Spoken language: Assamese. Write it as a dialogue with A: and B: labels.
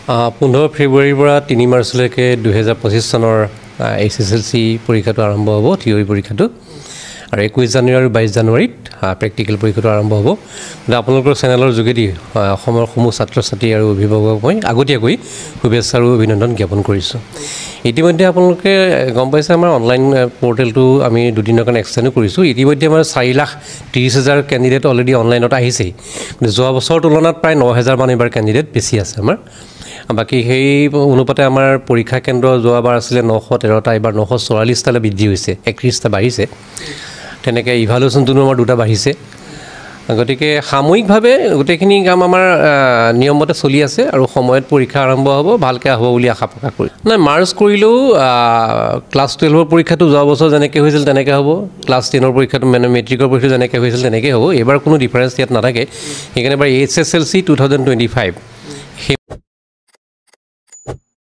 A: 15 ফেব্ৰুৱাৰীৰ পৰা 3 মাৰ্চলৈকে 2025 চনৰ SSLC পৰীক্ষাটো আৰম্ভ হ'ব, থিয়ৰী পৰীক্ষাটো। আৰু 21 জানুৱাৰী আৰু 22 জানুৱাৰীত প্ৰেক্টিকেল পৰীক্ষাটো আৰম্ভ হ'ব। গতিকে আপোনালোকৰ চেনেলৰ যোগেদি অসমৰ সমূহ ছাত্ৰ ছাত্ৰী আৰু অভিভাৱকক মই আগতীয়াকৈ শুভেচ্ছা আৰু অভিনন্দন জ্ঞাপন কৰিছোঁ। ইতিমধ্যে আপোনালোকে গম পাইছে আমাৰ অনলাইন পৰ্টেলটো আমি দুদিনৰ কাৰণে এক্সটেণ্ডো কৰিছোঁ। ইতিমধ্যে আমাৰ 4,30,000 কেণ্ডিডেট অলৰেডি অনলাইনত আহিছেই। যোৱা বছৰৰ তুলনাত প্ৰায় 9,000 মান এইবাৰ কেণ্ডিডেট বেছি আছে আমাৰ। বাকী সেই অনুপাতে আমাৰ পৰীক্ষা কেন্দ্ৰ যোৱাবাৰ আছিলে 913টা, এইবাৰ 944টালৈ বৃদ্ধি হৈছে, 31টা বাঢ়িছে। তেনেকৈ ইভালুৱেশ্যনটোনো আমাৰ 2টা বাঢ়িছে। গতিকে সাময়িকভাৱে গোটেইখিনি কাম আমাৰ নিয়মমতে চলি আছে আৰু সময়ত পৰীক্ষা আৰম্ভ হ'ব, ভালকৈ হ'ব বুলি আশা প্ৰকাশ কৰি নাই। মাৰ্চ কৰিলেও ক্লাছ 12ৰ পৰীক্ষাটো যোৱা বছৰ যেনেকৈ হৈছিল তেনেকৈ হ'ব, ক্লাছ 10ৰ পৰীক্ষাটো মানে মেট্ৰিকৰ পৰীক্ষাটো যেনেকৈ হৈছিল তেনেকৈ হ'ব। এইবাৰ কোনো ডিফাৰেঞ্চ ইয়াত নাথাকে। সেইকাৰণে এবাৰ SSLC 2025